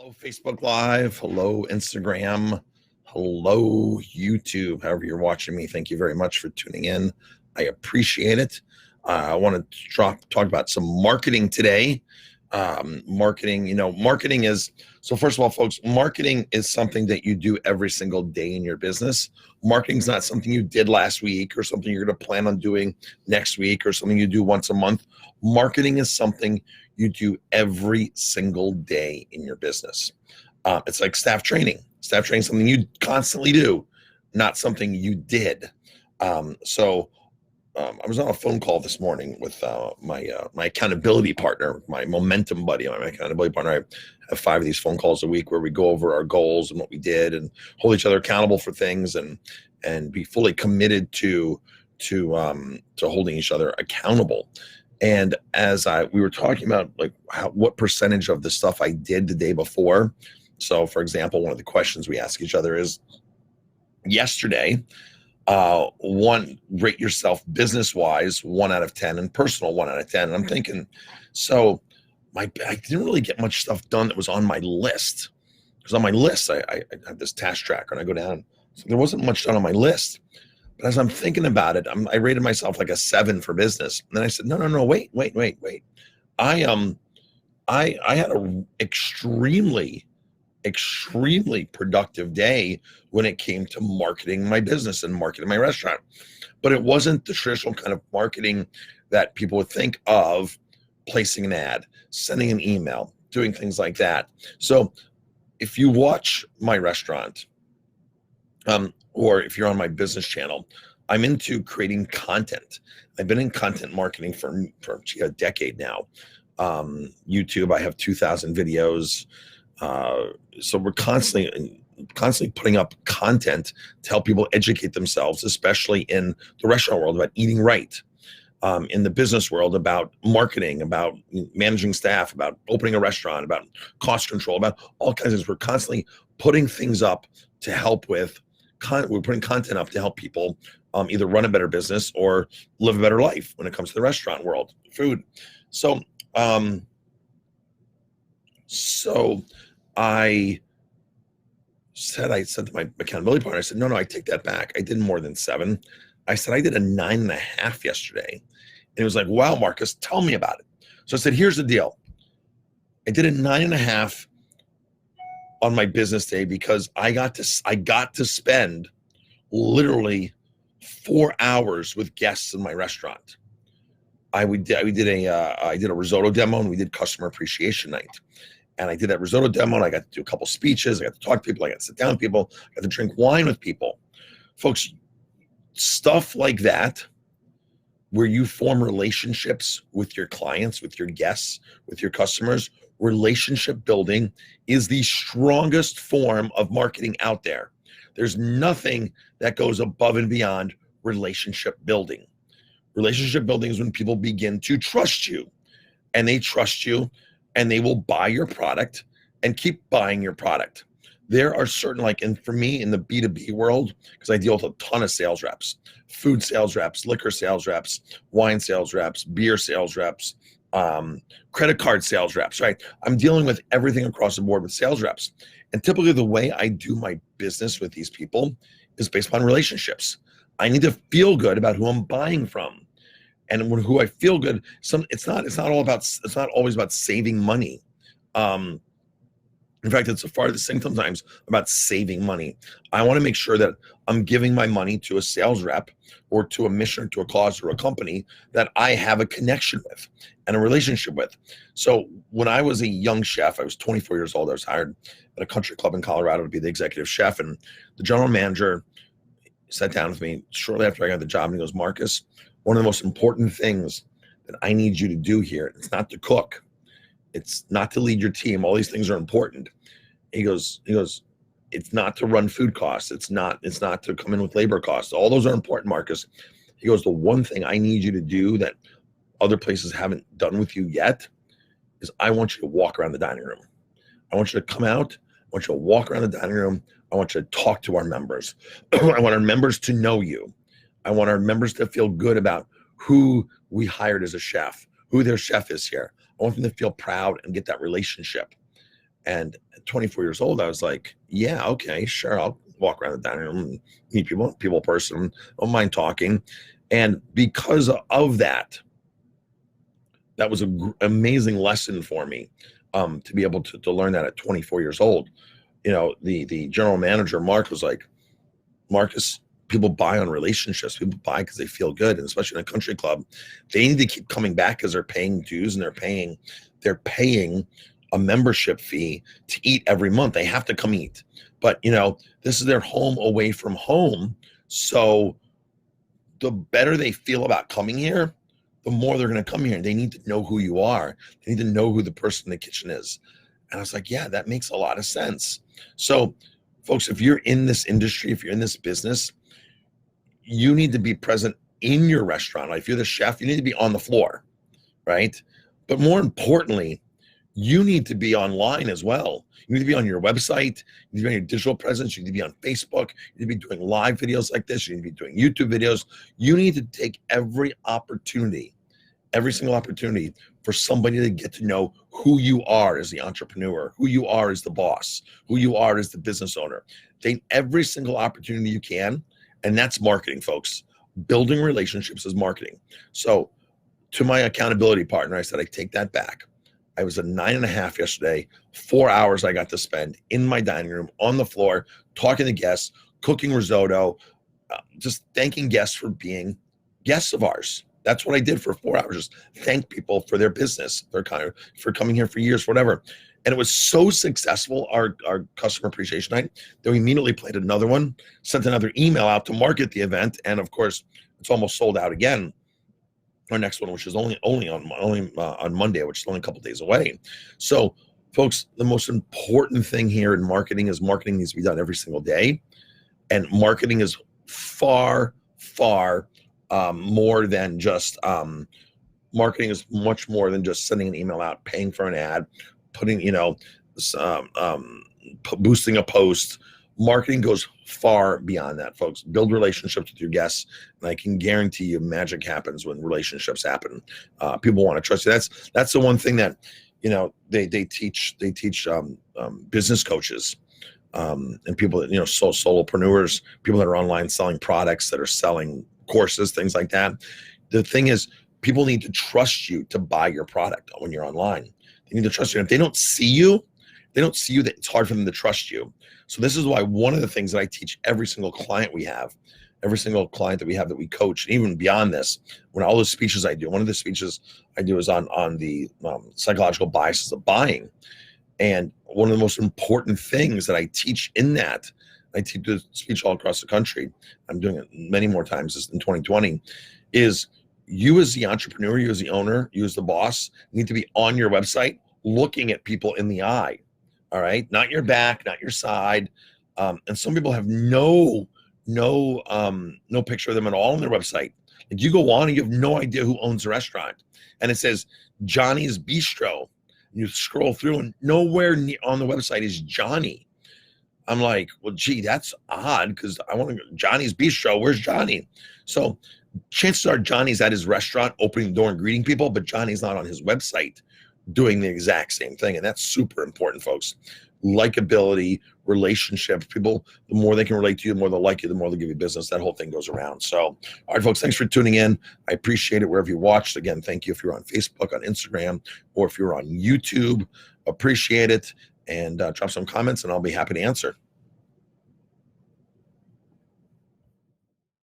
Hello, Facebook Live. Hello, Instagram. Hello, YouTube. However you're watching me, thank you very much for tuning in. I appreciate it. I want to talk about some marketing today. Marketing is, so first of all, folks, marketing is something that you do every single day in your business. Marketing is not something you did last week or something you're going to plan on doing next week or something you do once a month. Marketing is something you do every single day in your business. It's like staff training. Staff training is something you constantly do, not something you did. I was on a phone call this morning with my accountability partner, my momentum buddy, my accountability partner. I have 5 of these phone calls a week where we go over our goals and what we did and hold each other accountable for things and be fully committed to holding each other accountable. And as we were talking about like what percentage of the stuff I did the day before. So for example, one of the questions we ask each other is, yesterday, rate yourself business wise 1 out of 10 and personal 1 out of 10. And I'm thinking, so I didn't really get much stuff done that was on my list. Because on my list, I have this task tracker and I go down. So there wasn't much done on my list. But as I'm thinking about it, I rated myself like a 7 for business. And then I said, no, wait. I had a extremely productive day when it came to marketing my business and marketing my restaurant. But it wasn't the traditional kind of marketing that people would think of: placing an ad, sending an email, doing things like that. So if you watch my restaurant, or if you're on my business channel, I'm into creating content. I've been in content marketing for a decade now. YouTube, I have 2,000 videos. So we're constantly putting up content to help people educate themselves, especially in the restaurant world, about eating right, in the business world, about marketing, about managing staff, about opening a restaurant, about cost control, about all kinds of things. We're constantly putting things up to help with, we're putting content up to help people either run a better business or live a better life when it comes to the restaurant world, food. So I said to my accountability partner, I said, no, I take that back. I did more than 7. I said, I did a 9.5 yesterday. And he was like, wow, Marcus, tell me about it. So I said, here's the deal. I did a 9.5 on my business day because I got to spend literally 4 hours with guests in my restaurant. I did a risotto demo and we did customer appreciation night. And I did that risotto demo and I got to do a couple speeches. I got to talk to people. I got to sit down with people. I got to drink wine with people. Folks, stuff like that, where you form relationships with your clients, with your guests, with your customers, relationship building is the strongest form of marketing out there. There's nothing that goes above and beyond relationship building. Relationship building is when people begin to trust you, and they trust you, and they will buy your product and keep buying your product. There are certain, and for me in the B2B world, because I deal with a ton of sales reps, food sales reps, liquor sales reps, wine sales reps, beer sales reps, credit card sales reps, right? I'm dealing with everything across the board with sales reps. And typically the way I do my business with these people is based upon relationships. I need to feel good about who I'm buying from. And who I feel good, it's not always about saving money. In fact, it's a farthest thing sometimes about saving money. I want to make sure that I'm giving my money to a sales rep or to a mission or to a cause or a company that I have a connection with and a relationship with. So when I was a young chef, I was 24 years old. I was hired at a country club in Colorado to be the executive chef. And the general manager sat down with me shortly after I got the job and he goes, Marcus, one of the most important things that I need you to do here, it's not to cook. It's not to lead your team. All these things are important. He goes, it's not to run food costs. It's not to come in with labor costs. All those are important, Marcus. He goes, the one thing I need you to do that other places haven't done with you yet is I want you to walk around the dining room. I want you to come out. I want you to walk around the dining room. I want you to talk to our members. I want our members to know you. I want our members to feel good about who we hired as a chef, who their chef is here. I want them to feel proud and get that relationship. And at 24 years old, I was like, yeah, okay, sure. I'll walk around the dining room and meet people person. Don't mind talking. And because of that, that was an amazing lesson for me, to be able to learn that at 24 years old. The general manager, Mark, was like, Marcus, people buy on relationships. People buy because they feel good. And especially in a country club, they need to keep coming back because they're paying dues and they're paying a membership fee to eat every month. They have to come eat. But this is their home away from home. So the better they feel about coming here, the more they're going to come here. They need to know who you are. They need to know who the person in the kitchen is. And I was like, yeah, that makes a lot of sense. So, folks, if you're in this industry, if you're in this business, you need to be present in your restaurant. Like if you're the chef, you need to be on the floor, right? But more importantly, you need to be online as well. You need to be on your website. You need to be on your digital presence. You need to be on Facebook. You need to be doing live videos like this. You need to be doing YouTube videos. You need to take every single opportunity for somebody to get to know who you are as the entrepreneur, who you are as the boss, who you are as the business owner. Take every single opportunity you can. And that's marketing, folks. Building relationships is marketing. So to my accountability partner, I said, I take that back. I was at 9.5 yesterday, 4 hours I got to spend in my dining room on the floor, talking to guests, cooking risotto, just thanking guests for being guests of ours. That's what I did for 4 hours. Just thank people for their business, for coming here for years, whatever. And it was so successful, our customer appreciation night, that we immediately played another one, sent another email out to market the event. And of course, it's almost sold out again. Our next one, which is only on Monday, which is only a couple days away. So, folks, the most important thing here in marketing is marketing needs to be done every single day, and marketing is far more than just marketing is much more than just sending an email out, paying for an ad, putting boosting a post. Marketing goes far beyond that, folks. Build relationships with your guests, and I can guarantee you magic happens when relationships happen. People want to trust you. That's the one thing that they teach business coaches, and people that solopreneurs, people that are online selling products, that are selling courses, things like that. The thing is, people need to trust you to buy your product when you're online. They need to trust you. And if they don't see you, that it's hard for them to trust you. So this is why one of the things that I teach every single client we have, every single client that we have that we coach, and even beyond this, when all the speeches I do, one of the speeches I do is on the psychological biases of buying. And one of the most important things that I teach in that, I teach the speech all across the country, I'm doing it many more times in 2020, is you as the entrepreneur, you as the owner, you as the boss, need to be on your website looking at people in the eye. All right, not your back, not your side. And some people have no picture of them at all on their website. Like you go on and you have no idea who owns the restaurant, and it says Johnny's Bistro. You scroll through and nowhere on the website is Johnny. I'm like, well, gee, that's odd because I want to go Johnny's Bistro. Where's Johnny? So chances are Johnny's at his restaurant opening the door and greeting people, but Johnny's not on his website doing the exact same thing. And that's super important, folks. Likability, relationships, people, the more they can relate to you, the more they'll like you, the more they'll give you business. That whole thing goes around. So, all right, folks, thanks for tuning in. I appreciate it wherever you watched. Again, thank you if you're on Facebook, on Instagram, or if you're on YouTube. Appreciate it. And drop some comments and I'll be happy to answer.